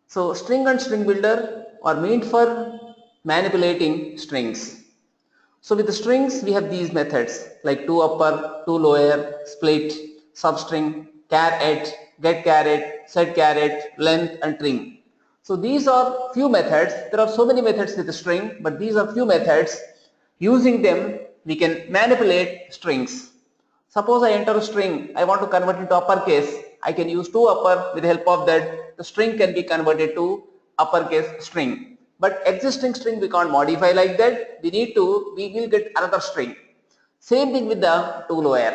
So string and string builder are meant for manipulating strings. So with the strings we have these methods like to upper, to lower, split, substring, char@, get caret, set caret, length and trim. So these are few methods. There are so many methods with the string, but these are few methods. Using them we can manipulate strings. Suppose I enter a string, I want to convert it to uppercase. I can use to upper. With the help of that, the string can be converted to uppercase string. But existing string we can't modify like that. We will get another string. Same thing with the to lower.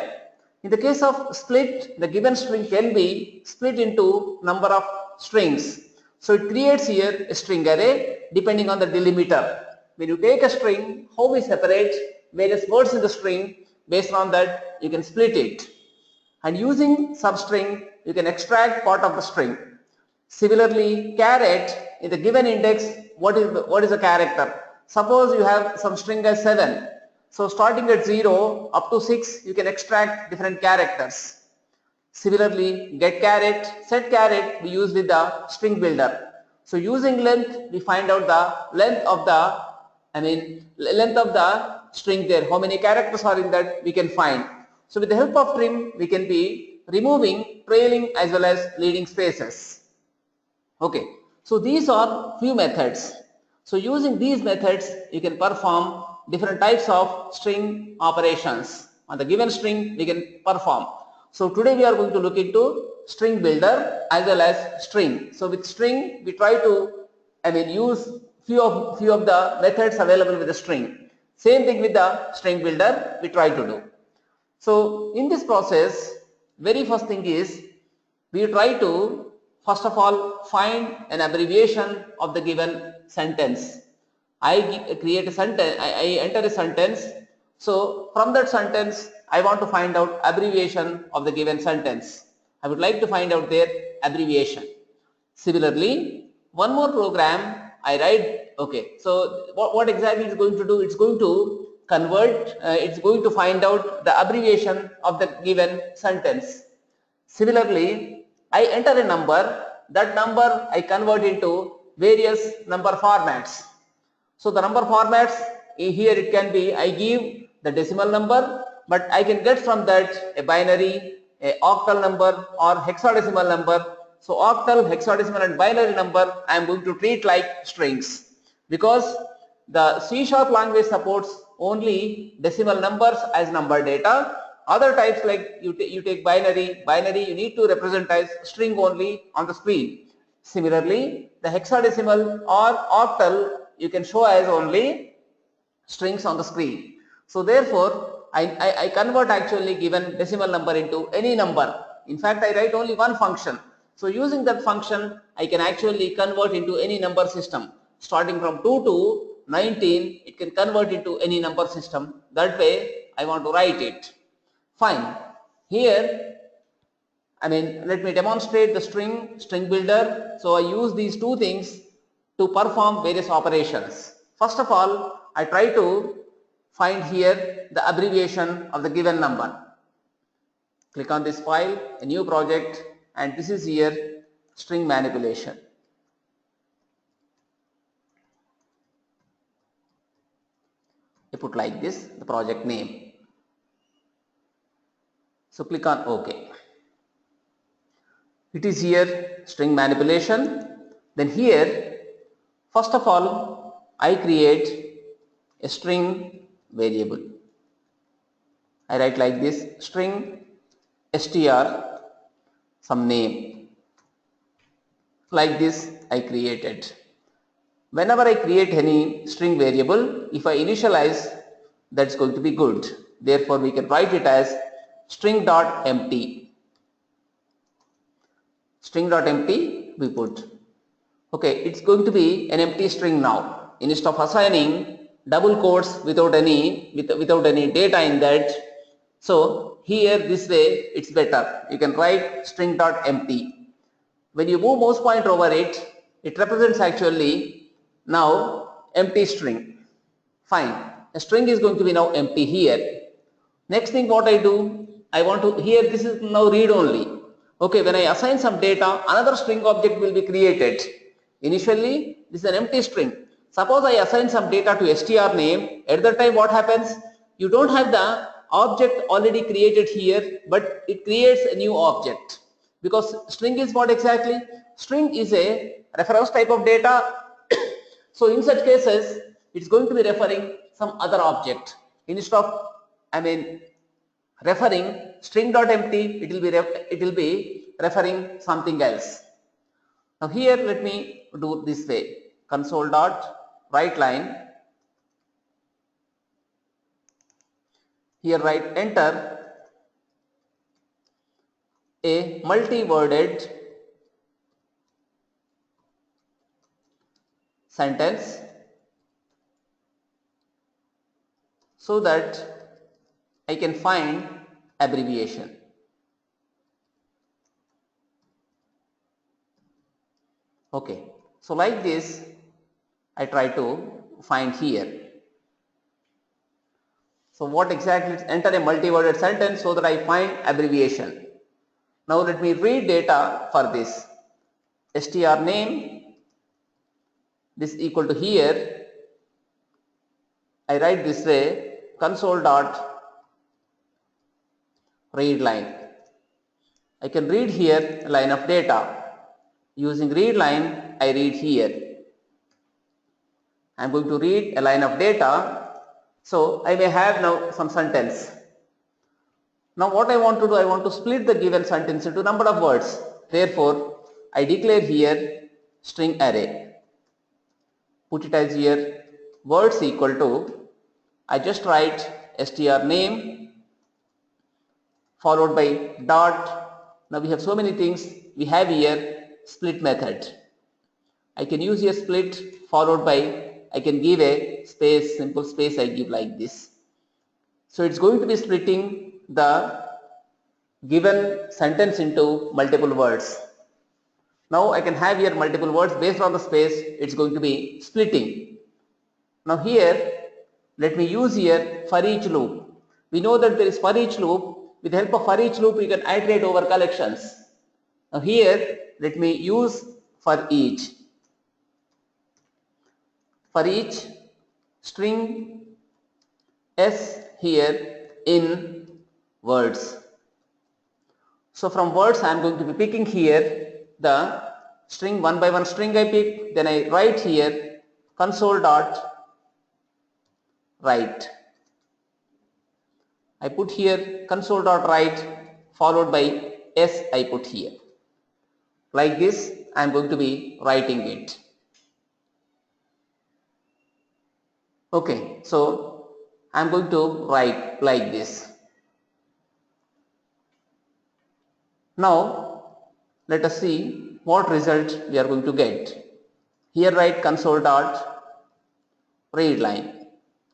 In the case of split, the given string can be split into number of strings. So it creates here a string array depending on the delimiter. When you take a string, how we separate various words in the string, based on that you can split it. And using substring, you can extract part of the string. Similarly, caret, in the given index, what is a character? Suppose you have some string as 7. So starting at 0 up to 6, you can extract different characters. Similarly, get caret, set caret we use with the string builder. So using length, we find out the length of the string there. How many characters are in that we can find. So with the help of trim, we can be removing trailing as well as leading spaces. Okay, so these are few methods. So using these methods, you can perform different types of string operations. On the given string, we can perform. So today we are going to look into string builder as well as string. So with string, we try to use few of the methods available with the string. Same thing with the string builder we try to do. So in this process, very first thing is we try to first of all find an abbreviation of the given sentence. I create a sentence, I enter a sentence. So from that sentence, I want to find out abbreviation of the given sentence. I would like to find out their abbreviation. Similarly, one more program I write. Okay, so what exactly it's going to do? It's going to convert, it's going to find out the abbreviation of the given sentence. Similarly, I enter a number. That number I convert into various number formats. So the number formats here it can be, I give the decimal number, but I can get from that a binary, a octal number or hexadecimal number. So octal, hexadecimal and binary number I am going to treat like strings, because the C# language supports only decimal numbers as number data. Other types like you take binary you need to represent as string only on the screen. Similarly, the hexadecimal or octal you can show as only strings on the screen. So therefore, I convert actually given decimal number into any number. In fact, I write only one function. So using that function, I can actually convert into any number system. Starting from 2 to 19, it can convert into any number system. That way, I want to write it. Fine. Here, let me demonstrate the string builder. So I use these two things to perform various operations. First of all, I try to find here the abbreviation of the given number. Click on this file, a new project, and this is here string manipulation. I put like this, the project name. So click on OK. It is here string manipulation. Then here, first of all, I create a string variable. I write like this, string str some name. Like this I created. Whenever I create any string variable, if I initialize, that's going to be good. Therefore, we can write it as string.empty. String.empty we put. Okay, it's going to be an empty string now. Instead of assigning double quotes without any data in that, so here this way it's better. You can write string.empty. When you move mouse pointer over it, it represents actually now empty string. Fine. A string is going to be now empty here. Next thing what I do, I want to, here this is now read only. Okay, when I assign some data, another string object will be created. Initially, this is an empty string. Suppose I assign some data to str name. At that time, what happens? You don't have the object already created here, but it creates a new object. Because string is what exactly? String is a reference type of data. So in such cases, it's going to be referring some other object. Instead of, referring string.empty, it will be referring something else. Now here let me do this way. Console dot write line. Here write enter a multi-worded sentence so that I can find abbreviation. Okay, so like this I try to find here. So what exactly is enter a multi-worded sentence so that I find abbreviation. Now let me read data for this. Str name, this equal to here. I write this way, console dot read line. I can read here a line of data. Using read line, I read here. I am going to read a line of data. So I may have now some sentence. Now what I want to do, I want to split the given sentence into number of words. Therefore, I declare here string array. Put it as here words equal to, I just write str name followed by dot. Now we have so many things. We have here split method. I can use a split followed by, I can give a space, simple space I give like this. So it's going to be splitting the given sentence into multiple words. Now I can have here multiple words based on the space, it's going to be splitting. Now here, let me use here for each loop. We know that there is for each loop. With the help of for each loop, you can iterate over collections. Now here, let me use for each. For each string s here in words. So from words I am going to be picking here the string, one by one string I pick, then I write here console dot write. I put here console dot write followed by s I put here. Like this I am going to be writing it. Okay, so I am going to write like this. Now let us see what result we are going to get. Here write console dot read line.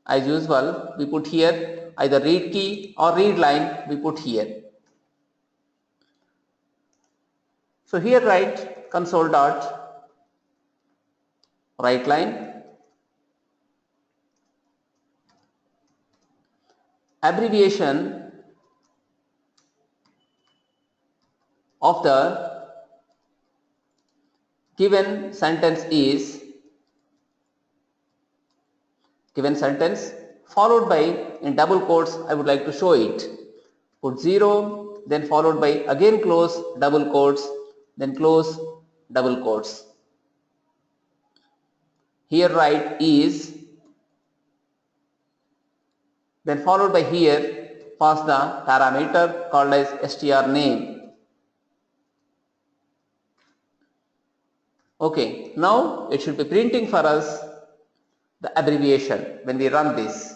As usual, we put here either read key or read line we put here. So here write console dot write line. Abbreviation of the given sentence is given sentence followed by, in double quotes I would like to show it. Put 0, then followed by again close double quotes, then close double quotes. Here write is, then followed by here pass the parameter called as str name. Okay, now it should be printing for us the abbreviation when we run this.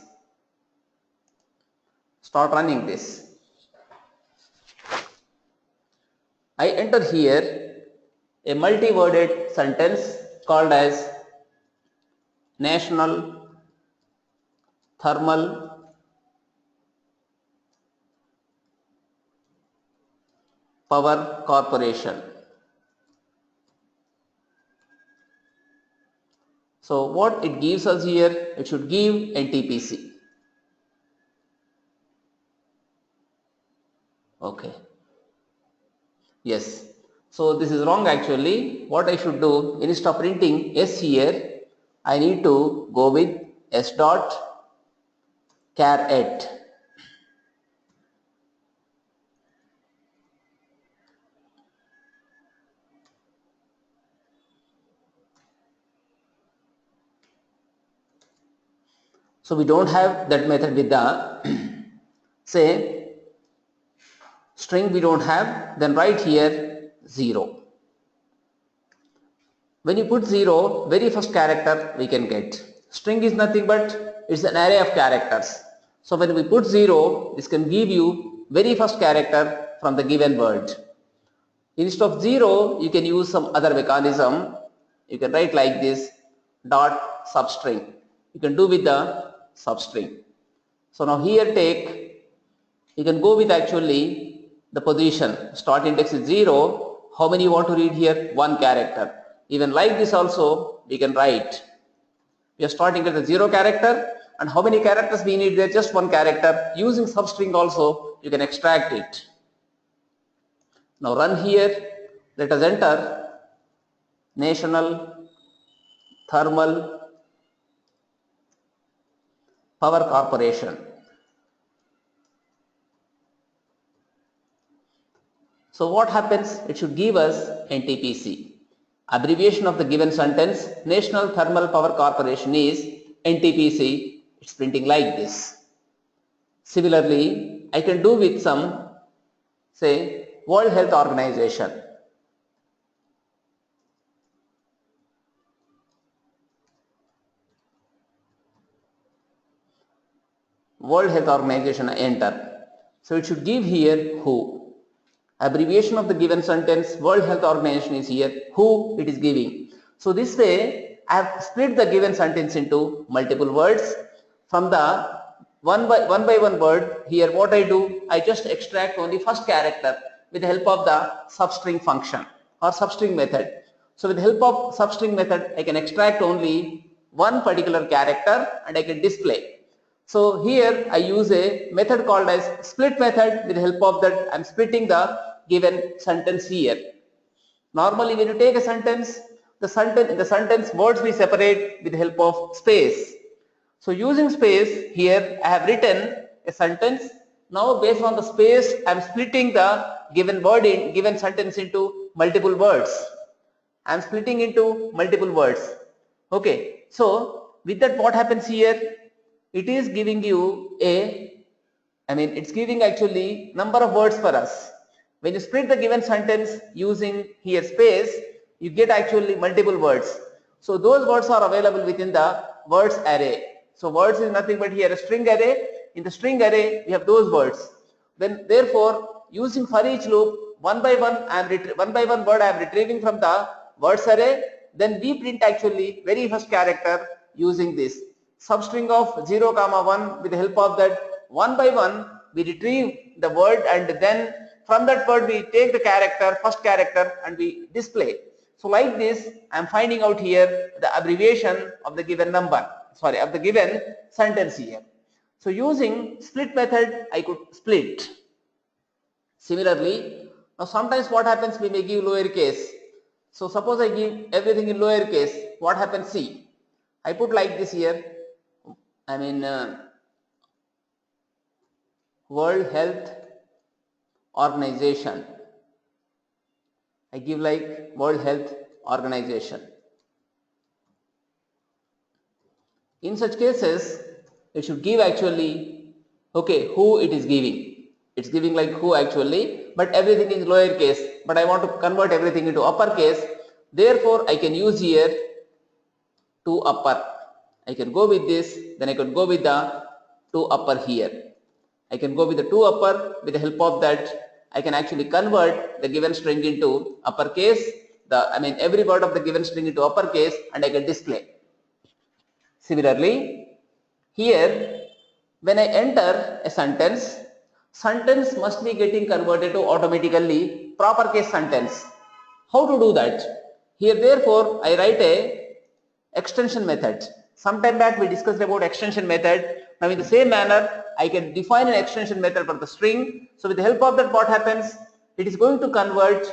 Start running this. I enter here a multi-worded sentence called as National Thermal Power Corporation. So what it gives us here, it should give NTPC. Okay. Yes. So this is wrong actually. What I should do, instead of printing S here, I need to go with S dot char at. So we don't have that method with the say string we don't have, then write here 0. When you put 0, very first character we can get. String is nothing but it's an array of characters. So when we put 0, this can give you very first character from the given word. Instead of 0, you can use some other mechanism. You can write like this, dot substring. You can do with the substring. So now here you can go with actually the position. Start index is 0. How many you want to read here? 1 character. Even like this also we can write. We are starting with the 0 character, and how many characters we need there? Just 1 character. Using substring also you can extract it. Now run here. Let us enter National Thermal Power Corporation. So what happens? It should give us NTPC. Abbreviation of the given sentence, National Thermal Power Corporation, is NTPC. It's printing like this. Similarly, I can do with some, say, World Health Organization. World Health Organization, enter. So it should give here WHO. Abbreviation of the given sentence, World Health Organization is here, WHO it is giving. So this way I have split the given sentence into multiple words. From the one by one word, here what I do, I just extract only first character with the help of the substring function or substring method. So with the help of substring method, I can extract only one particular character and I can display. So here I use a method called as split method. With the help of that, I am splitting the given sentence here. Normally when you take a sentence, in the sentence words we separate with the help of space. So using space, here I have written a sentence. Now based on the space, I am splitting the given sentence into multiple words. I am splitting into multiple words. Okay, so with that what happens here? It is giving you it's giving actually number of words for us. When you split the given sentence using here space, you get actually multiple words. So those words are available within the words array. So words is nothing but here a string array. In the string array, we have those words. Then therefore, using for each loop, one by one word I am retrieving from the words array. Then we print actually very first character using this substring of 0, 1. With the help of that, one by one we retrieve the word, and then from that word we take the first character, and we display. So like this, I am finding out here the abbreviation of the given of the given sentence here. So using split method, I could split. Similarly, now sometimes what happens, we may give lowercase. So suppose I give everything in lowercase, what happens? See, I put like this here, World Health Organization. I give like World Health Organization. In such cases, it should give actually, who it is giving. It's giving like who actually, but everything is lowercase. But I want to convert everything into uppercase. Therefore, I can use here to upper. I can go with this, then I can go with the to upper here. I can go with the to upper. With the help of that, I can actually convert the given string into uppercase, every word of the given string into uppercase, and I can display. Similarly, here when I enter a sentence must be getting converted to automatically proper case sentence. How to do that? Here therefore, I write a extension method. Sometime back we discussed about extension method. Now in the same manner, I can define an extension method for the string. So with the help of that, what happens? It is going to convert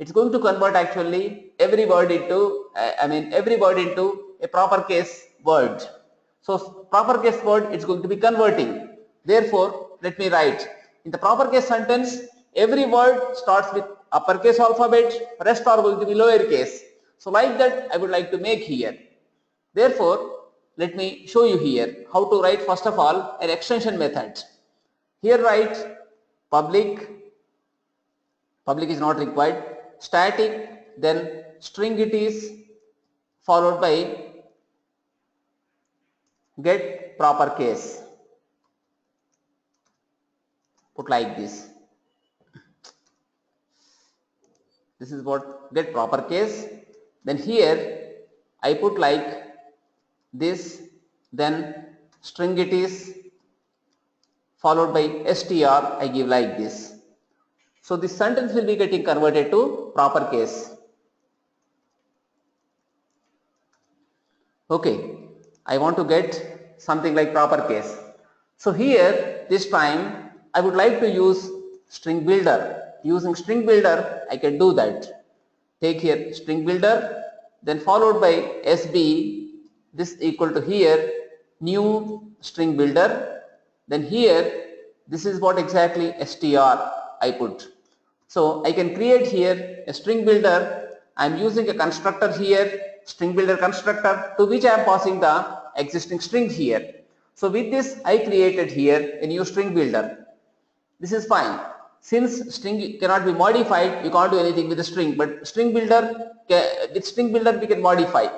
It's going to convert actually every word into every word into a proper case word. So proper case word it's going to be converting. Therefore, let me write in the proper case sentence every word starts with uppercase alphabet, rest are going to be lowercase. So like that I would like to make here. Therefore, let me show you here how to write first of all an extension method. Here write public is not required, static, then string it is followed by get proper case. Put like this. This is what get proper case. Then here I put like this, then string it is followed by str, I give like this. So this sentence will be getting converted to proper case. Okay, I want to get something like proper case. So here this time I would like to use string builder. Using string builder I can do that. Take here string builder, then followed by SB, this equal to here new string builder, then here this is what exactly str I put. So I can create here a string builder. I am using a constructor here, string builder constructor, to which I am passing the existing string here. So with this I created here a new string builder. This is fine. Since string cannot be modified, you can't do anything with the string, but string builder, with string builder we can modify.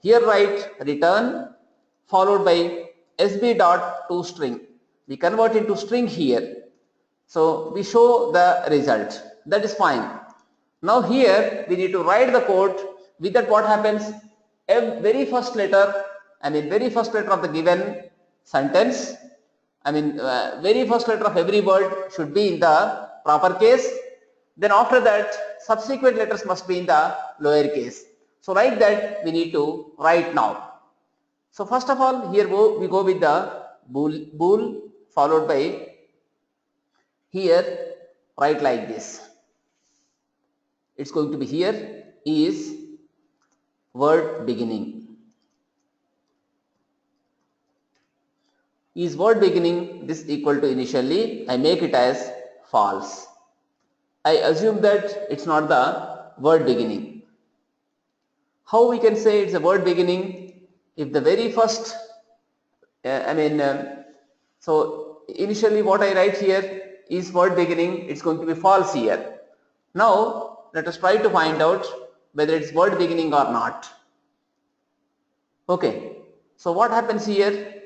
Here write return followed by sb dot toString. We convert into string here. So we show the result. That is fine. Now here we need to write the code. With that what happens? Very first letter of the given sentence, very first letter of every word should be in the proper case. Then after that subsequent letters must be in the lower case. So like that we need to write now. So first of all here we go with the bool followed by here write like this. It's going to be here is word beginning. Is word beginning, this equal to initially I make it as false. I assume that it's not the word beginning. How we can say it's a word beginning? If the very first so initially what I write here is word beginning, it's going to be false here. Now let us try to find out whether it's word beginning or not. Okay, so what happens here?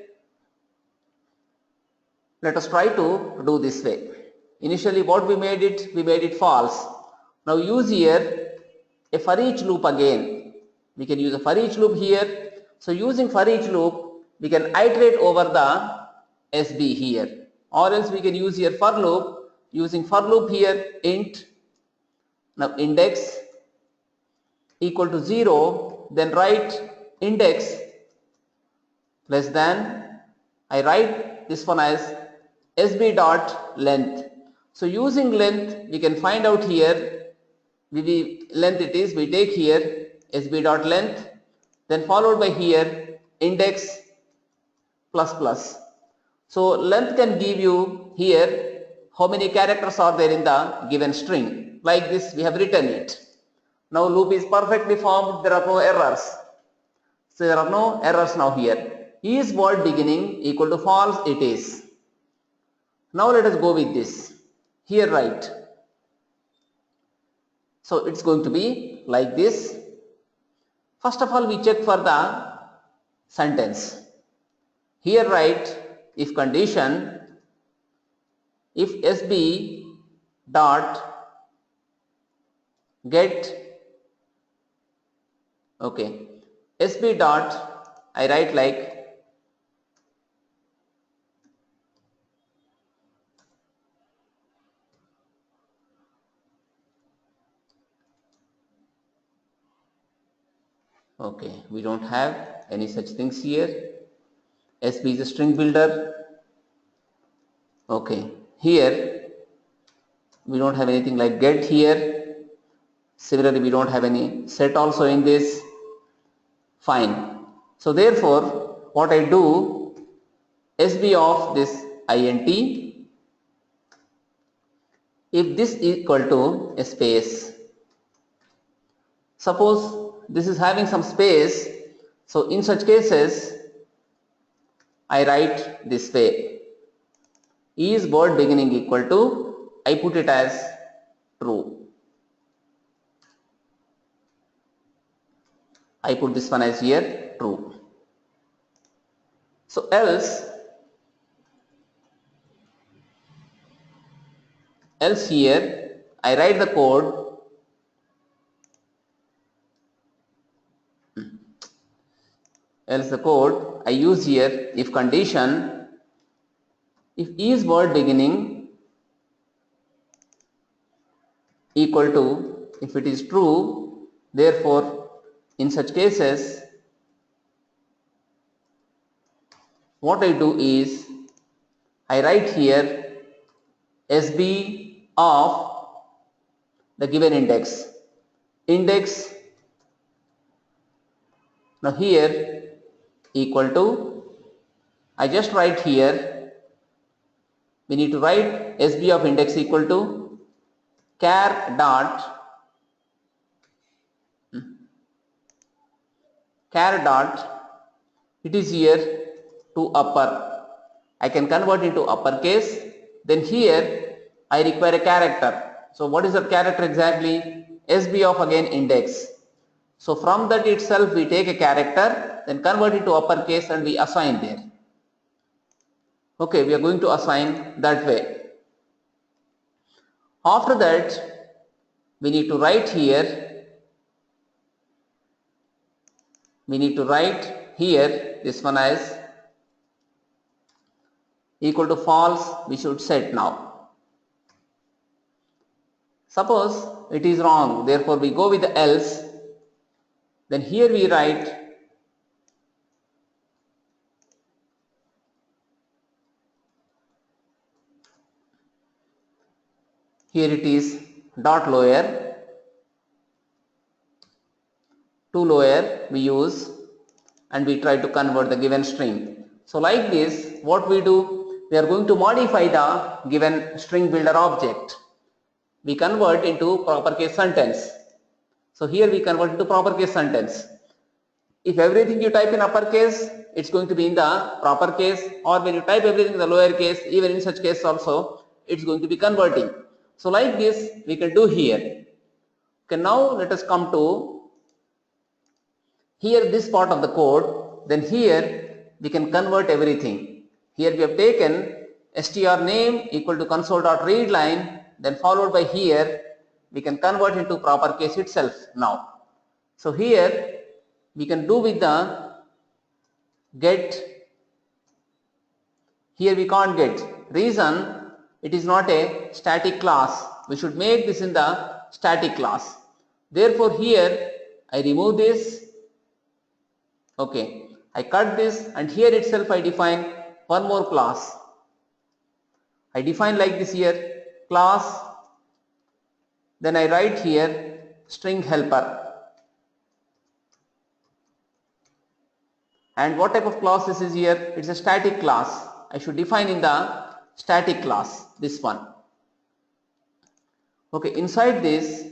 Let us try to do this way. Initially what we made it false. Now use here a for each loop again. We can use a for each loop here. So using for each loop we can iterate over the SB here, or else we can use here for loop. Using for loop here int, now index equal to 0, then write index less than, I write this one as SB dot length. So using length we can find out here length it is, we take here SB dot length, then followed by here index plus plus. So length can give you here how many characters are there in the given string. Like this we have written it. Now loop is perfectly formed, there are no errors. So there are no errors now here. Is word beginning equal to false? It is. Now let us go with this. Here write. So it's going to be like this. First of all we check for the sentence. Here write if condition, if SB dot get, okay, SB dot, I write like okay, we don't have any such things here. SB is a string builder. Okay, here we don't have anything like get here. Similarly, we don't have any set also in this. Fine. So therefore, what I do, SB of this int, if this is equal to a space, suppose this is having some space, so in such cases I write this way, is word beginning equal to, I put it as true. I put this one as here true. So else here I write the code else the code I use here, if condition, if is word beginning equal to, if it is true, therefore in such cases what I do is I write here SB of the given index. Now here equal to, I just write here, we need to write SB of index equal to char dot it is here to upper. I can convert into uppercase. Then here I require a character. So what is that character exactly? SB of again index. So from that itself we take a character, then convert it to uppercase and we assign there. Okay, we are going to assign that way. After that we need to write here, this one as equal to false, we should set now. Suppose it is wrong, therefore we go with the else. Then here we write here it is dot lower, to lower we use, and we try to convert the given string. So like this, what we do, we are going to modify the given string builder object. We convert into proper case sentence. So here we convert into proper case sentence. If everything you type in uppercase, it's going to be in the proper case, or when you type everything in the lower case, even in such case also, it's going to be converting. So like this we can do here. Okay, now let us come to here this part of the code. Then here we can convert everything. Here we have taken str name equal to console.readline, then followed by here we can convert into proper case itself now. So here we can do with the get. Here we can't get. Reason, it is not a static class. We should make this in the static class. Therefore here I remove this. Okay, I cut this, and here itself I define one more class. I define like this here, class, then I write here string helper. And what type of class this is here? It's a static class. I should define in the static class, this one. Okay, inside this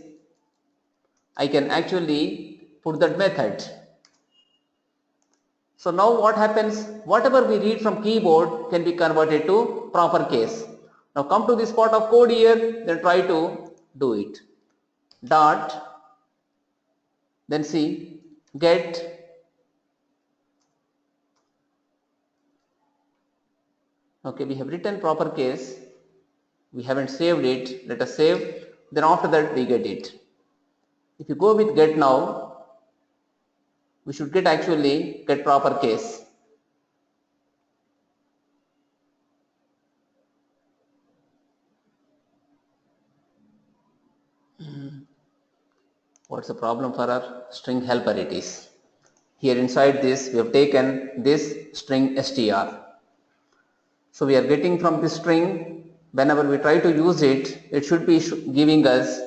I can actually put that method. So now what happens, whatever we read from keyboard can be converted to proper case. Now come to this part of code here, then try to do it. Dot, then see, get, okay, we have written proper case, we haven't saved it, let us save, then after that we get it. If you go with get now, we should get proper case. What's the problem for our string helper? It is here inside this we have taken this string str. So we are getting from this string, whenever we try to use it, it should be giving us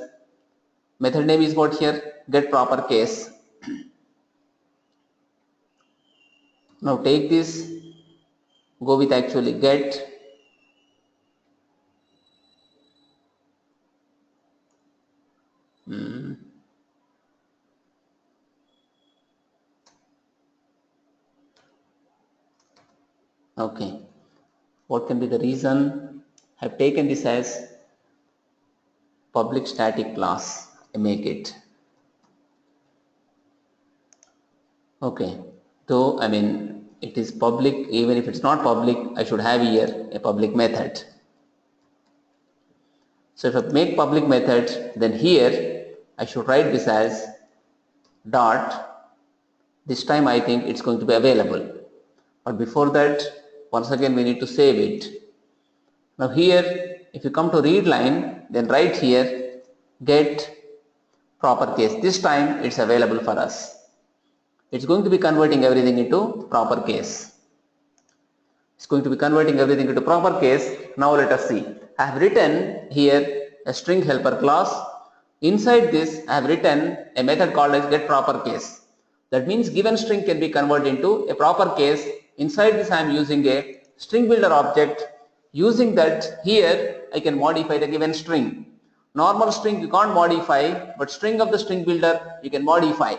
Method name is what here? Get proper case. Now take this, go with actually get. Okay. What can be the reason? I have taken this as public static class. I make it. Okay. Though, I mean, it is public, even if it's not public, I should have here a public method. So if I make public method, then here I should write this as dot. This time I think it's going to be available. But before that, once again we need to save it. Now here, if you come to read line, then write here get proper case. This time it's available for us. It's going to be converting everything into proper case. It's going to be converting everything into proper case. Now let us see. I have written here a string helper class. Inside this, I have written a method called as get proper case. That means given string can be converted into a proper case. Inside this, I am using a string builder object. Using that, here I can modify the given string. Normal string you can't modify, but string of the string builder you can modify.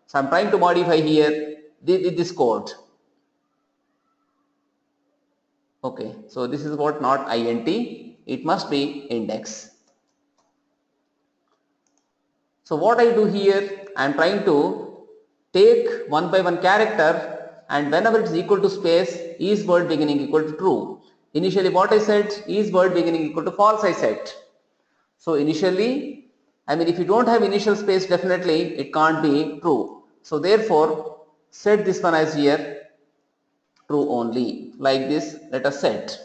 So I am trying to modify here this code. Okay, so this is what not int, it must be index. So what I do here, I am trying to take one by one character, and whenever it is equal to space, is word beginning equal to true. Initially what I said, is word beginning equal to false I said. So initially, I mean if you don't have initial space, definitely it can't be true. So therefore, set this one as here true only, like this. Let us set.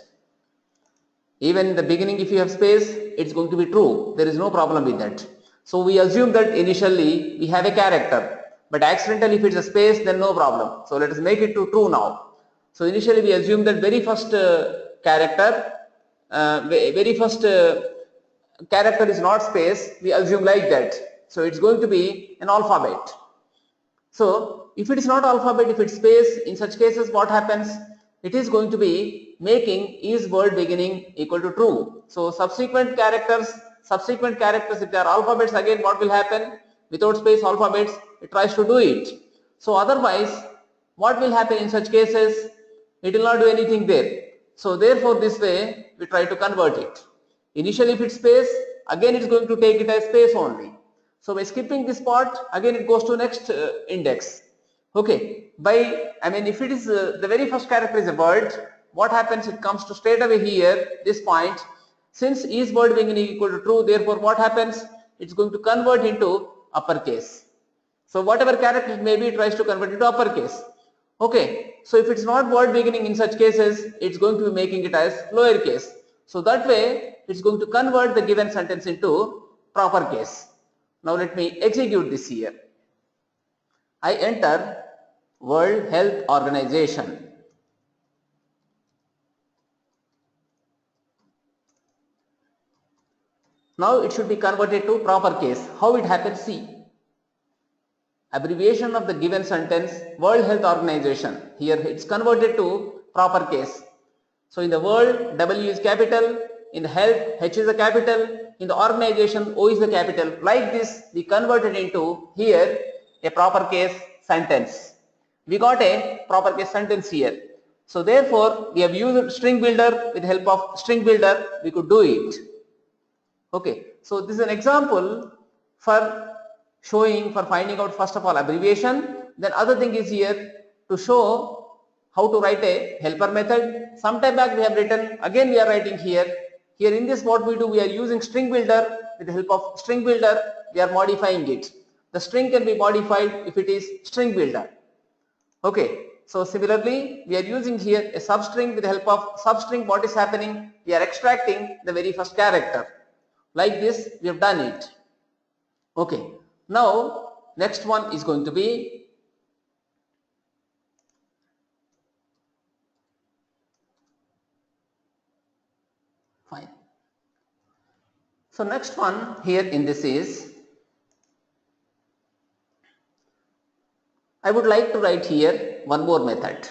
Even in the beginning if you have space, it's going to be true. There is no problem with that. So we assume that initially we have a character, but accidentally if it's a space, then no problem. So let us make it to true now. So initially we assume that very first character is not space. We assume like that. So it's going to be an alphabet. So if it is not alphabet, if it's space, in such cases what happens? It is going to be making is word beginning equal to true. So subsequent characters if they are alphabets, again what will happen? Without space alphabets, it tries to do it. So otherwise, what will happen in such cases? It will not do anything there. So therefore this way we try to convert it. Initially if it's space, again it's going to take it as space only. So by skipping this part, again it goes to next index. Okay, if it is the very first character is a word, what happens? It comes to straight away here, this point. Since is word beginning equal to true, therefore what happens? It's going to convert into uppercase. So whatever character it may be, it tries to convert into uppercase. Okay, so if it's not word beginning in such cases, it's going to be making it as lowercase. So that way, it's going to convert the given sentence into proper case. Now let me execute this here. I enter World Health Organization. Now it should be converted to proper case. How it happens? See. Abbreviation of the given sentence, World Health Organization. Here it's converted to proper case. So in the world, W is capital. In the health, H is a capital. In the organization, O is the capital. Like this, we converted into here a proper case sentence. We got a proper case sentence here. So therefore, we have used string builder. With the help of string builder, we could do it. Okay, so this is an example for finding out first of all abbreviation. Then other thing is here to show how to write a helper method. Some time back we have written, again we are writing here. Here in this what we do, we are using string builder. With the help of string builder, we are modifying it. The string can be modified if it is string builder. Okay, so similarly we are using here a substring. With the help of substring, what is happening? We are extracting the very first character. Like this we have done it. Okay, now next one is going to be fine. So next one here in this is I would like to write here one more method.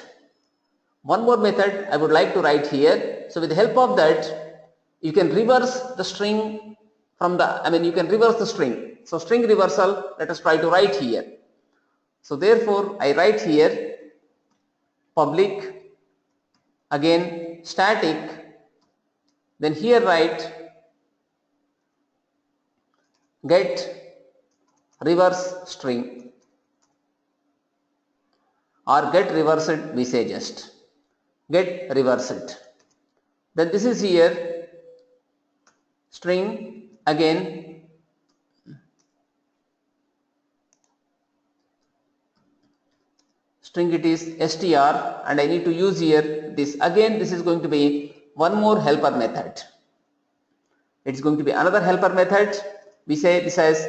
One more method I would like to write here. So with the help of that, you can reverse the string from you can reverse the string. So string reversal, let us try to write here. So therefore, I write here public, again static, then here write get reverse string, or get reversed we say just get reversed. Then this is here string, again string, it is str, and I need to use here this. Again this is going to be one more helper method. It's going to be another helper method. We say this as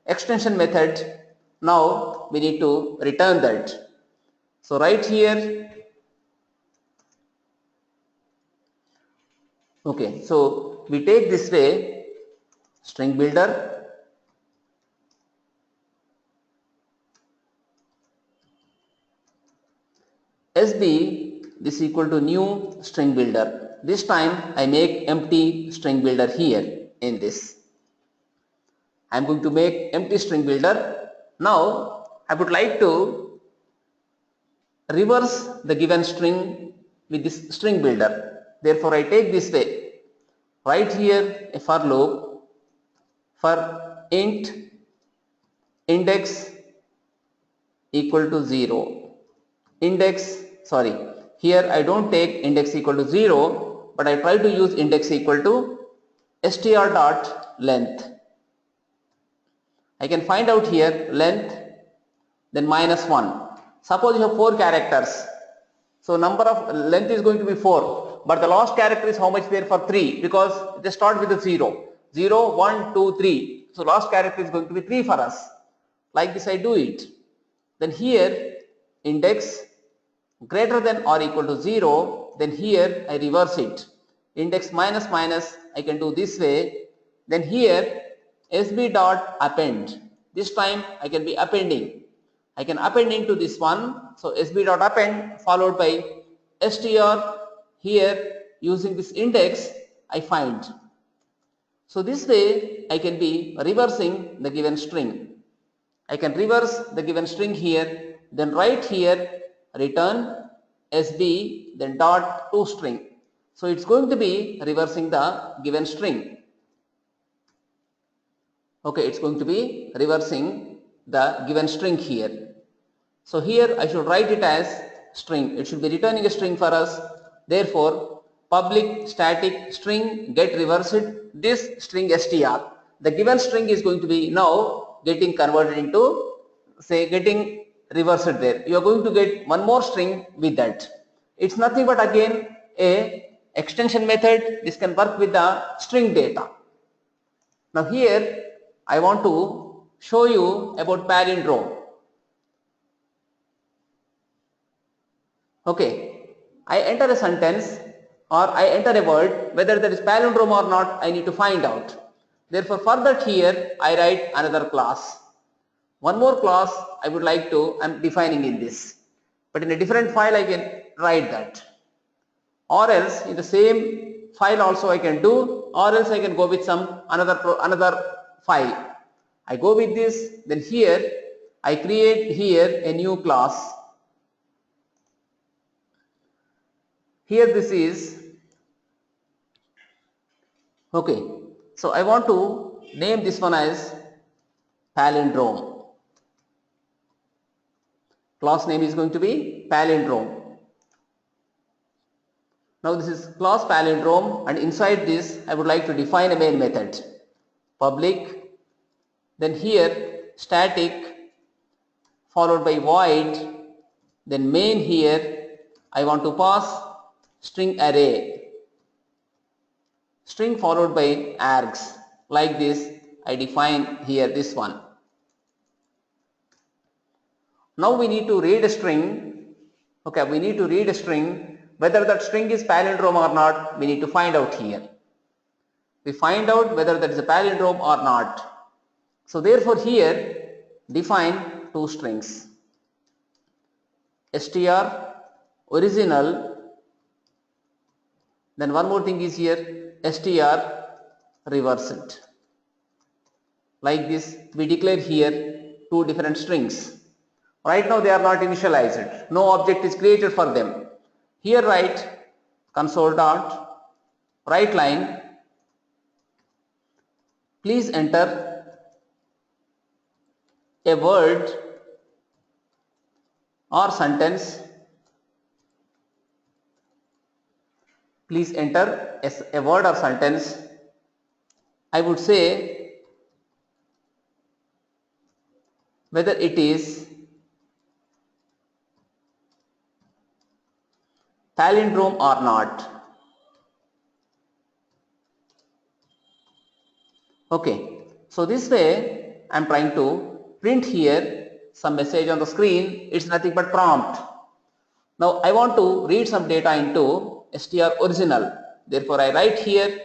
extension method. Now we need to return that. So right here, okay, so we take this way string builder, SB this equal to new string builder. This time I make empty string builder here in this. I am going to make empty string builder. Now I would like to reverse the given string with this string builder. Therefore I take this way. Write here a for loop for int index equal to 0. Here I don't take index equal to 0, but I try to use index equal to str dot length. I can find out here length, then -1. Suppose you have 4 characters. So number of length is going to be 4, but the last character is how much there for 3, because they start with a 0. 0, 1, 2, 3. So last character is going to be 3 for us. Like this I do it. Then here index greater than or equal to 0, then here I reverse it. Index minus minus I can do this way. Then here sb dot append. This time I can be appending. I can append into this one. So sb dot append followed by str. Here using this index I find. So this way I can be reversing the given string. I can reverse the given string here, then write here return sb then dot toString. So it's going to be reversing the given string. Okay, it's going to be reversing the given string here. So here I should write it as string. It should be returning a string for us. Therefore, public static string get reversed this string str. The given string is going to be now getting converted into, say, getting reversed there. You are going to get one more string with that. It's nothing but again a extension method. This can work with the string data. Now here I want to show you about palindrome. Okay, I enter a sentence or I enter a word, whether there is palindrome or not I need to find out. Therefore for that here I write another class. One more class I would like to, I am defining in this, but in a different file I can write that, or else in the same file also I can do, or else I can go with some another file. I go with this, then here I create here a new class. Here this is, okay, so I want to name this one as palindrome. Class name is going to be palindrome. Now this is class palindrome, and inside this I would like to define a main method. Public, then here static followed by void, then main here I want to pass string array, string followed by args. Like this I define here this one. Now we need to read a string. Okay, we need to read a string. Whether that string is palindrome or not, we need to find out here. We find out whether that is a palindrome or not. So therefore here define two strings. str original, then one more thing is here str reversed. Like this we declare here two different strings. Right now they are not initialized, no object is created for them. Here write console dot write line, please enter a word or sentence, please enter a word or sentence. I would say whether it is palindrome or not. Okay, so this way I am trying to print here some message on the screen. It's nothing but prompt. Now I want to read some data into str original. Therefore I write here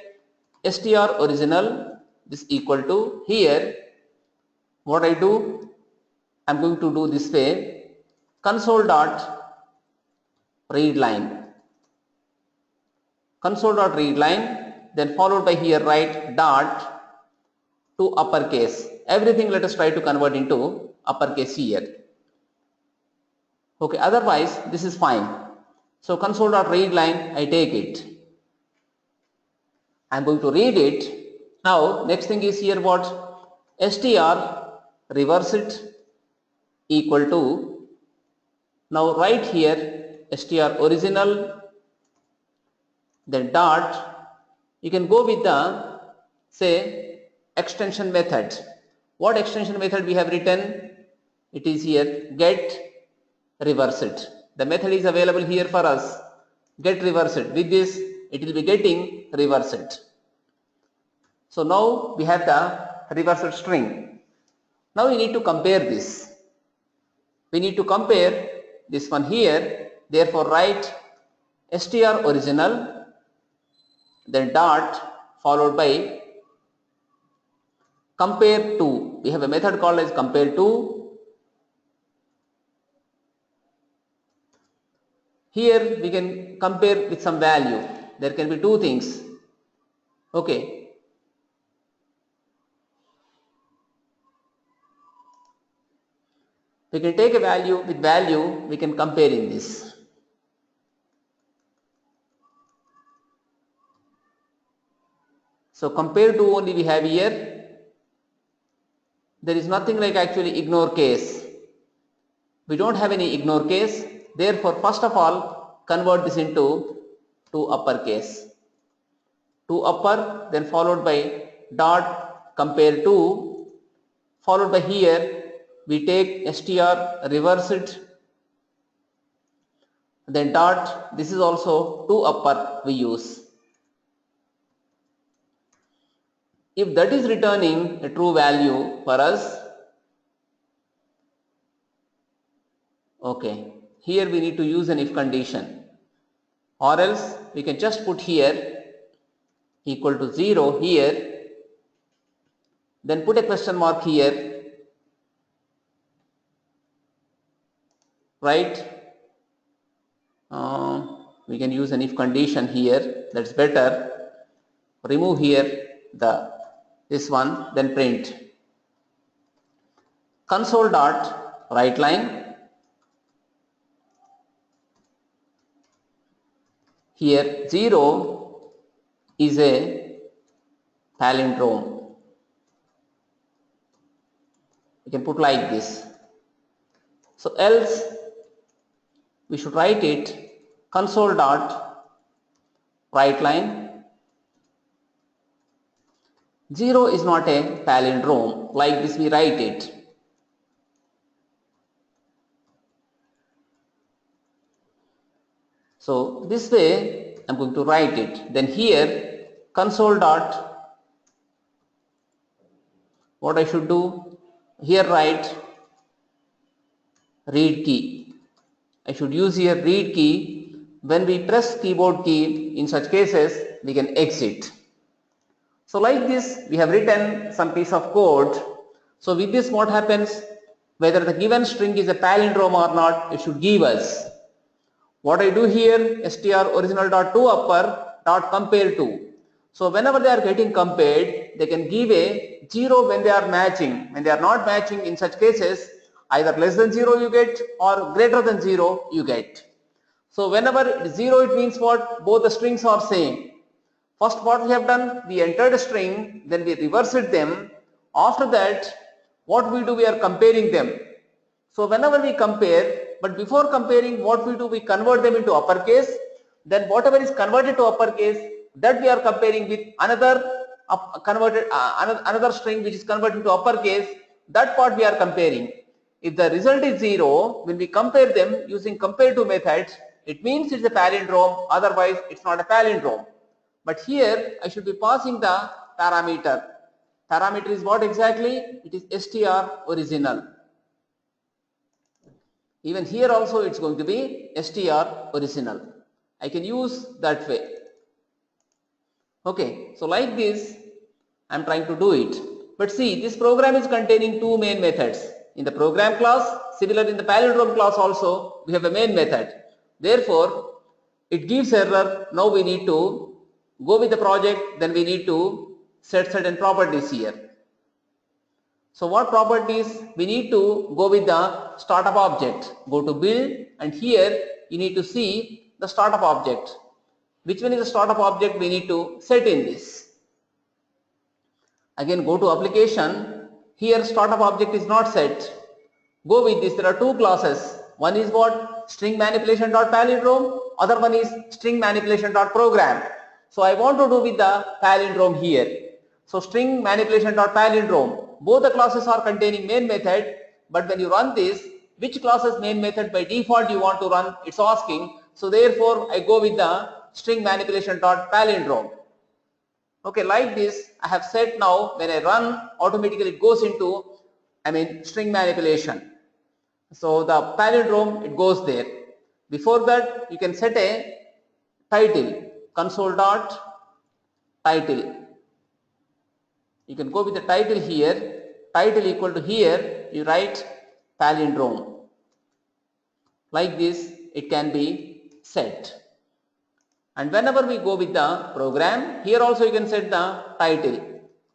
str original is equal to, here what I do, I am going to do this way, console dot read line, console dot read line, then followed by here write dot to uppercase. Everything let us try to convert into uppercase here. Okay, otherwise this is fine. So console dot read line, I take it. I am going to read it. Now next thing is here what? Str reversed equal to, now write here str original, then dot, you can go with the say extension method. What extension method we have written? It is here get reversed. The method is available here for us, get reversed. With this it will be getting reversed. So now we have the reversed string. Now we need to compare this. We need to compare this one here. Therefore write str original, then dot followed by compare to. We have a method called as compare to. Here we can compare with some value. There can be two things. Okay. We can take a value, with value we can compare in this. So compare to only we have here. There is nothing like actually ignore case. We don't have any ignore case. Therefore first of all convert this into uppercase. To upper, then followed by dot compare to, followed by here we take str reversed, then dot, this is also to upper we use. If that is returning a true value for us, okay, here we need to use an if condition, or else we can just put here equal to 0 here, then put a question mark here, right? We can use an if condition here, that's better. Remove here this one, then print console dot write line, here 0 is a palindrome. You can put like this. So else we should write it console dot write line, 0 is not a palindrome. Like this we write it. So this way I am going to write it. Then here console dot, what I should do? Here write read key. I should use here read key. When we press keyboard key, in such cases we can exit. So like this we have written some piece of code. So with this what happens? whether the given string is a palindrome or not, it should give us. What I do here, str original dot to upper dot compare to. So whenever they are getting compared, they can give a 0 when they are matching. When they are not matching, in such cases, either less than 0 you get or greater than 0 you get. So whenever it is 0, it means what? Both the strings are same. First what we have done, we entered a string, then we reversed them. After that, what we do, we are comparing them. So whenever we compare, but before comparing, what we do, we convert them into uppercase. Then whatever is converted to uppercase, that we are comparing with another another string which is converted to uppercase. That part we are comparing. If the result is 0, when we compare them using compare to methods, it means it's a palindrome. Otherwise, it's not a palindrome. But here I should be passing the parameter. Parameter is what exactly? It is str original. Even here also it's going to be str original. I can use that way. Okay, so like this I'm trying to do it. But see, this program is containing two main methods. In the program class, similar in the palindrome class also, we have a main method. Therefore, it gives error. Now we need to go with the project, then we need to set certain properties here. So what properties? We need to go with the startup object. Go to build, and here you need to see the startup object. Which one is the startup object we need to set in this? Again, go to application. Here startup object is not set. Go with this. There are two classes. One is what? String manipulation.palindrome. Other one is string manipulation.program. So I want to do with the palindrome here. So string manipulation.palindrome. Both the classes are containing main method, but when you run this, which classes main method by default you want to run, it's asking. So therefore I go with the string manipulation.palindrome. Okay, like this I have set. Now when I run, automatically it goes into string manipulation. So the palindrome, it goes there. Before that, you can set a title, console.title. You can go with the title here. Title equal to, here you write palindrome. Like this it can be set. And whenever we go with the program, here also you can set the title,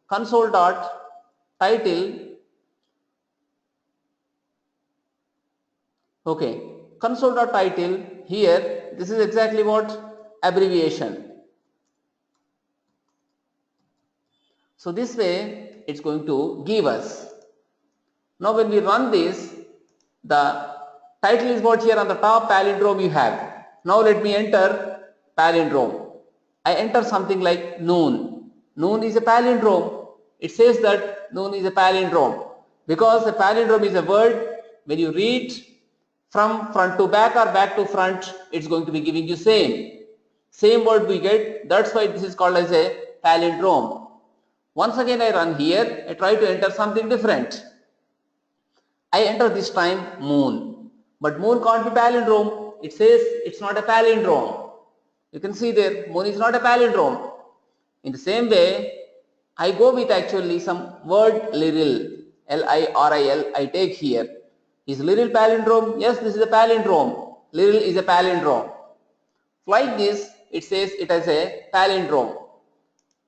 console.title. Okay, console.title, here this is exactly what? Abbreviation. So this way it's going to give us. Now when we run this, the title is what? Here on the top, palindrome you have. Now let me enter palindrome. I enter something like noon. Noon is a palindrome. It says that noon is a palindrome because a palindrome is a word. When you read from front to back or back to front, it's going to be giving you same word we get. That's why this is called as a palindrome. Once again I run here. I try to enter something different. I enter this time moon, but moon can't be palindrome. It says it's not a palindrome. You can see there, moon is not a palindrome. In the same way, I go with actually some word liril, L-I-R-I-L, I take here. Is liril palindrome? Yes, this is a palindrome. Liril is a palindrome. Like this, it says it is a palindrome.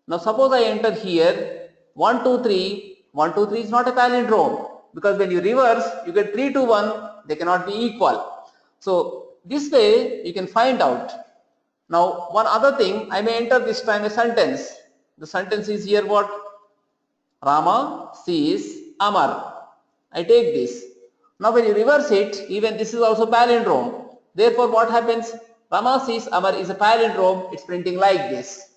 Now suppose I enter here 1, 2, 3. 1, 2, 3 is not a palindrome because when you reverse, you get 3 to 1. They cannot be equal. So this way you can find out. Now one other thing, I may enter this time a sentence. The sentence is here what? Rama sees Amar. I take this. Now when you reverse it, even this is also palindrome. Therefore what happens? Rama sees Amar is a palindrome. It's printing like this.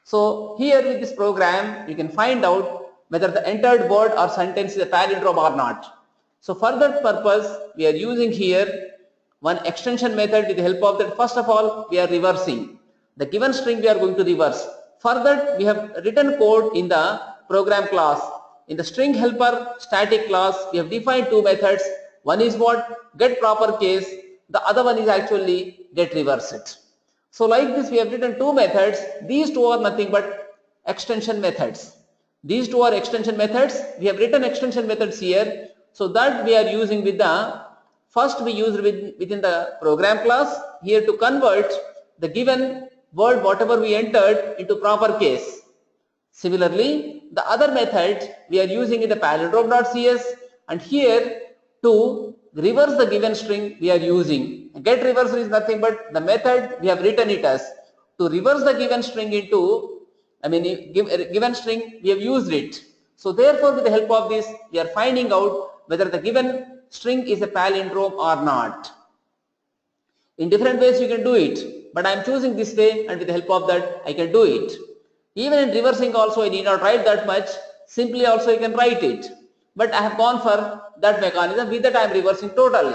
So here with this program, you can find out whether the entered word or sentence is a palindrome or not. So for that purpose, we are using here one extension method. With the help of that, first of all, we are reversing. The given string we are going to reverse. For that, we have written code in the program class. In the string helper static class, we have defined two methods. One is what? Get proper case. The other one is actually get reversed. So like this, we have written two methods. These two are nothing but extension methods. These two are extension methods. We have written extension methods here. So that we are using with the first we used within the program class here to convert the given word whatever we entered into proper case. Similarly, the other method we are using in the palindrome.cs, and here to reverse the given string we are using. Get reverse is nothing but the method we have written it as to reverse the given string into, given string we have used it. So therefore with the help of this we are finding out whether the given string is a palindrome or not. In different ways you can do it, but I am choosing this way, and with the help of that I can do it. Even in reversing also I need not write that much, simply also you can write it. But I have gone for that mechanism, with that I am reversing totally.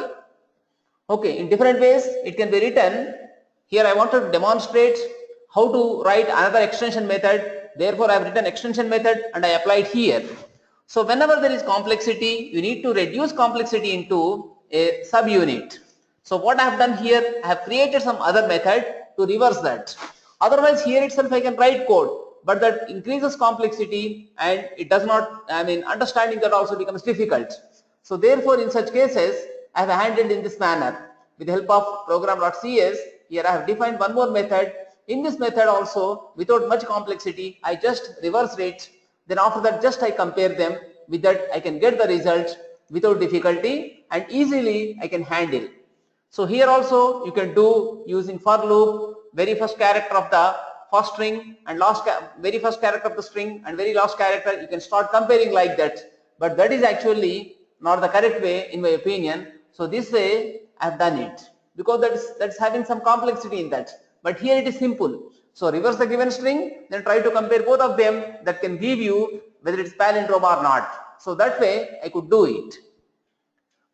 Okay, in different ways it can be written. Here I want to demonstrate how to write another extension method. Therefore I have written extension method and I applied here. So whenever there is complexity, you need to reduce complexity into a subunit. So what I have done here, I have created some other method to reverse that. Otherwise here itself I can write code, but that increases complexity and it does not, understanding that also becomes difficult. So therefore in such cases I have handled in this manner. With the help of program.cs, here I have defined one more method. In this method also, without much complexity, I just reverse it. Then after that just I compare them. With that I can get the result without difficulty and easily I can handle. So here also you can do using for loop, very first character of the first string and very first character of the string and very last character, you can start comparing like that. But that is actually not the correct way in my opinion. So this way I have done it, because that's having some complexity in that. But here it is simple. So reverse the given string, then try to compare both of them, that can give you whether it's palindrome or not. So that way I could do it.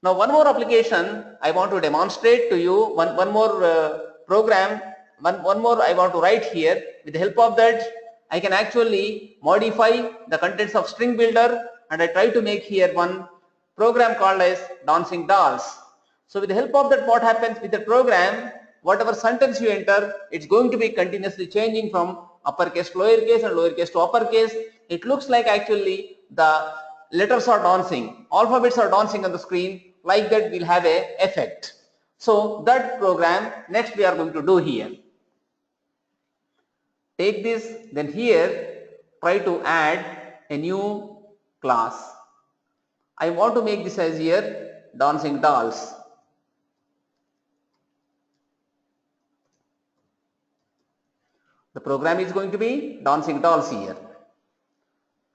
Now one more application I want to demonstrate to you, one more program, one more I want to write here. With the help of that I can actually modify the contents of StringBuilder, and I try to make here one program called as dancing dolls. So with the help of that, what happens with the program, whatever sentence you enter, it's going to be continuously changing from uppercase to lowercase and lowercase to uppercase. It looks like actually the letters are dancing, alphabets are dancing on the screen. Like that we'll have a effect. So that program next we are going to do here. Take this, then here try to add a new class. I want to make this as here dancing dolls. The program is going to be dancing dolls here.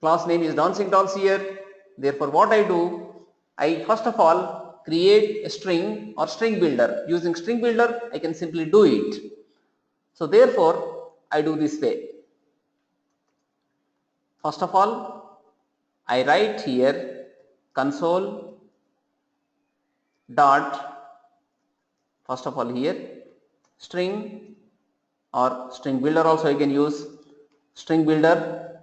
Class name is dancing dolls here. Therefore what I do, I first of all create a string or string builder. Using string builder I can simply do it. So therefore I do this way. First of all I write here console dot, first of all here string, or string builder also you can use, string builder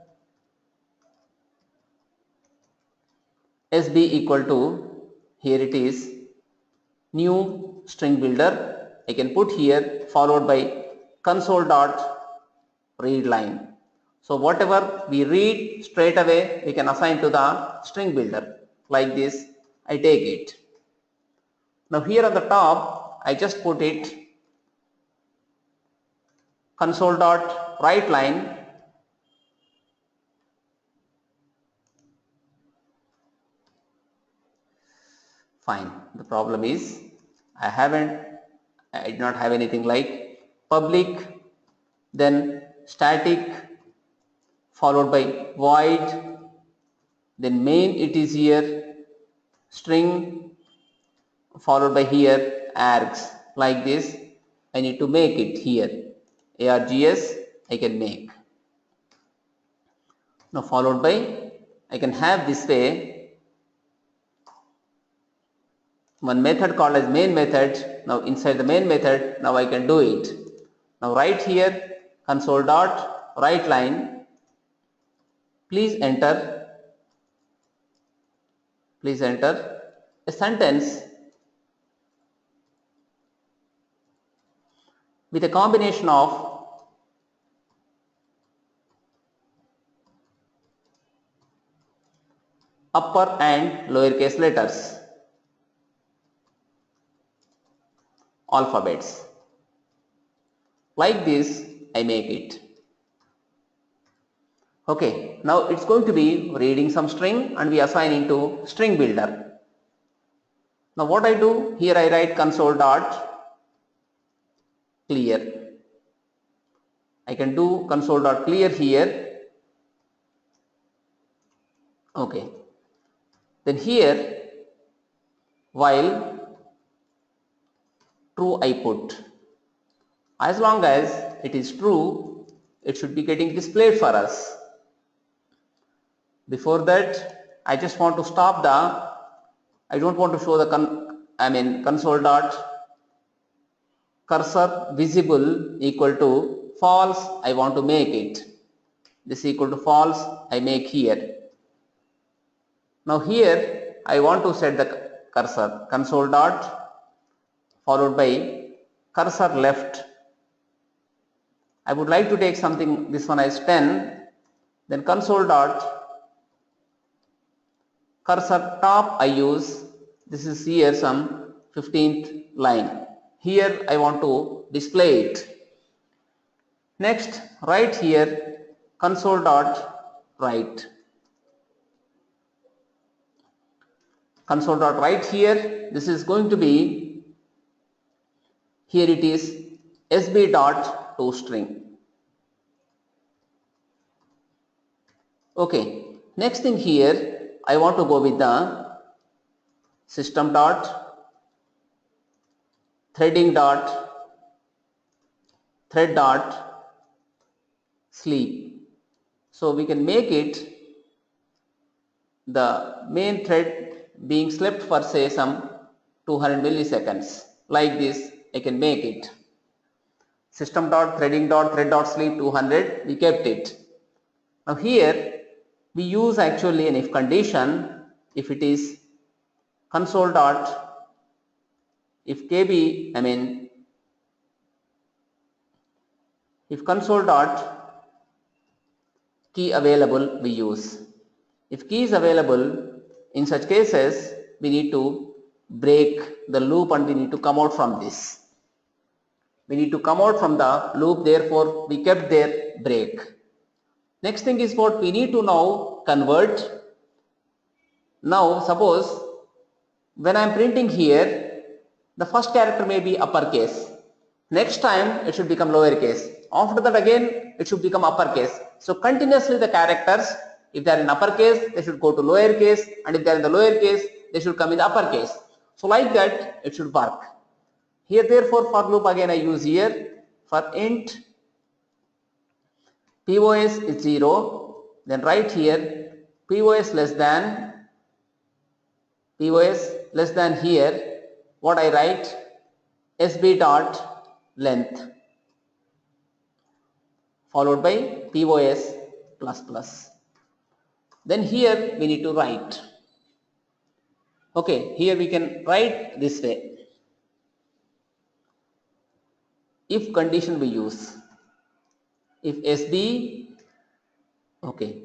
SB equal to, here it is new string builder, I can put here followed by console dot read line. So whatever we read straight away we can assign to the string builder. Like this I take it. Now here on the top I just put it console dot write line. Fine. The problem is I did not have anything like public, then static followed by void, then main it is here string followed by here args. Like this I need to make it here args I can make. Now followed by I can have this way one method called as main method. Now inside the main method now I can do it. Now write here console dot write line. Please enter a sentence with a combination of upper and lowercase letters, alphabets. Like this, I make it. Okay, now it's going to be reading some string and we assign into string builder. Now what I do, here I write console dot clear. I can do console dot clear here. Okay. Then here, while true I put. As long as it is true, it should be getting displayed for us. Before that, I just want to stop I don't want to show the console dot cursor visible equal to false. I want to make it. This equal to false, I make here. Now here, I want to set the cursor console dot followed by cursor left. I would like to take something, this one as 10, then console dot cursor top I use, this is here some 15th line. Here I want to display it. Next, right here console dot write. Console dot write here, this is going to be, here it is sb dot toString. Okay, next thing here, I want to go with the system dot threading dot thread dot sleep. So we can make it the main thread being slept for say some 200 milliseconds. Like this, I can make it. System dot threading dot thread dot sleep 200, we kept it. Now here we use actually an if condition. If it is console dot if kb, if console dot key available, we use. If key is available, in such cases we need to break the loop and we need to come out from this. We need to come out from the loop, therefore we kept their break. Next thing is what we need to now convert. Now suppose when I am printing here, the first character may be uppercase. Next time it should become lowercase. After that again it should become uppercase. So continuously the characters, if they are in uppercase, they should go to lowercase, and if they are in the lowercase, they should come in the uppercase. So like that it should work. Here therefore for loop again I use here for int POS is 0, then write here POS less than here, what I write sb dot length followed by POS plus plus. Then here we need to write. Okay, here we can write this way. If condition we use, if SB, okay,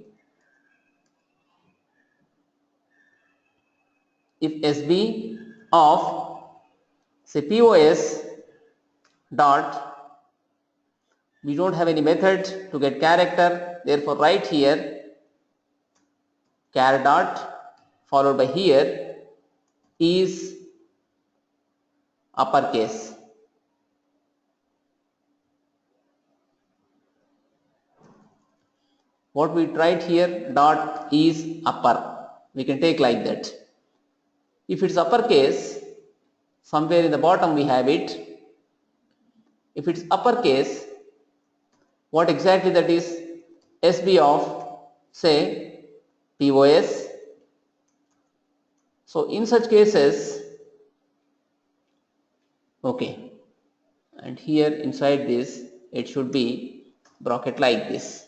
if SB of say POS dot, we don't have any method to get character, therefore write here char dot followed by here is uppercase. What we write here dot is upper, we can take like that. If it's uppercase, somewhere in the bottom we have it. If it's uppercase, what exactly that is? SB of say POS. So in such cases, okay, and here inside this it should be bracket like this.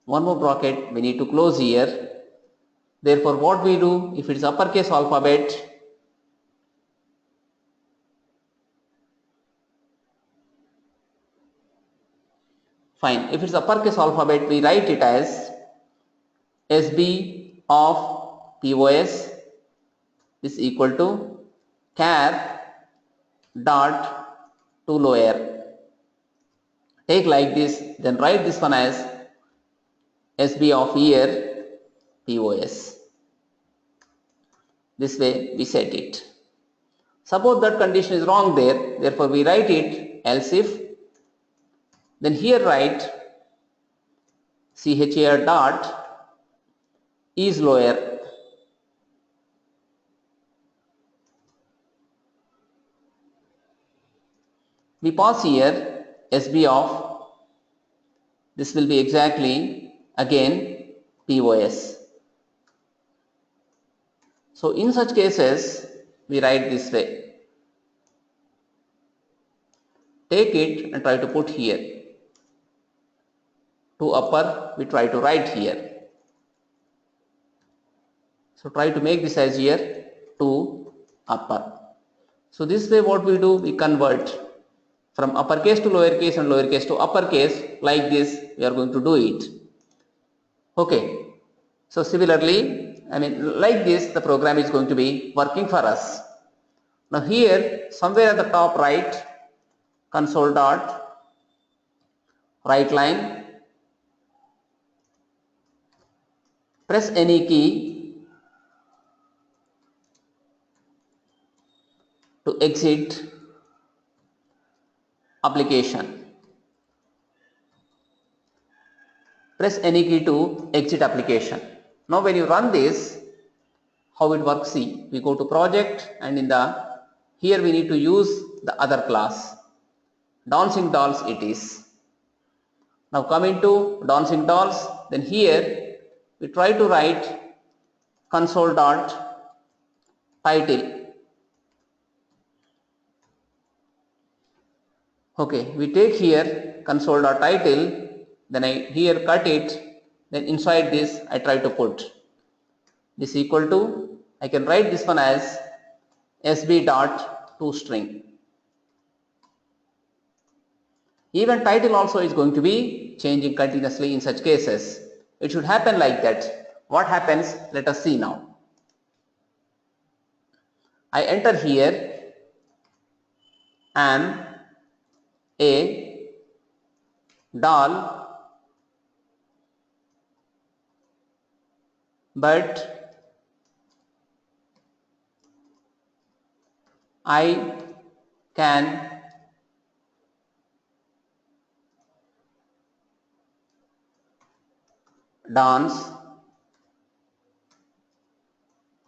One more bracket we need to close here. Therefore what we do, if it is uppercase alphabet, fine. If it's uppercase alphabet, we write it as SB of POS is equal to char dot to lower. Take like this, then write this one as SB of year POS. This way we set it. Suppose that condition is wrong there, therefore we write it else if, then here write char dot is lower. We pass here SB of, this will be exactly again POS. So in such cases we write this way. Take it and try to put here. To upper we try to write here. So try to make this as here to upper. So this way what we do, we convert from uppercase to lowercase and lowercase to uppercase. Like this we are going to do it. Okay. So similarly, like this the program is going to be working for us. Now here somewhere at the top right, console dot write line, press any key to exit application. Press any key to exit application. Now when you run this, how it works, see, we go to project and in the, here we need to use the other class, dancing dolls it is. Now coming to dancing dolls, then here we try to write console dot title. Okay, we take here console dot title, then I here cut it, then inside this I try to put this equal to, I can write this one as SB dot toString. Even title also is going to be changing continuously in such cases. It should happen like that. What happens? Let us see now. I enter here am a doll but I can dance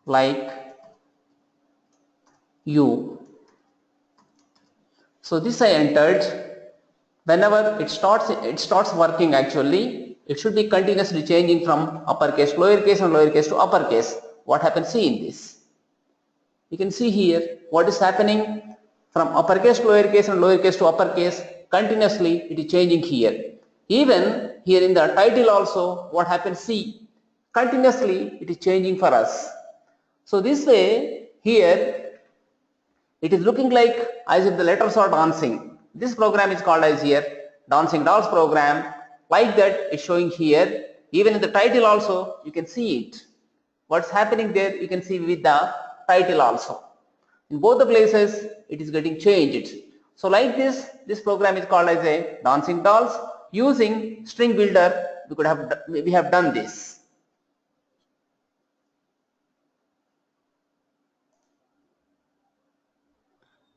like you. So this I entered. Whenever it starts working, actually it should be continuously changing from uppercase to lowercase and lowercase to uppercase. What happens? See in this. You can see here what is happening from uppercase to lowercase and lowercase to uppercase. Continuously it is changing here. Even here in the title also what happens? See, continuously it is changing for us. So this way here it is looking like as if the letters are dancing. This program is called as here dancing dolls program. Like that is showing here. Even in the title also you can see it. What's happening there you can see with the title also. In both the places it is getting changed. So like this program is called as a dancing dolls. Using string builder we have done this.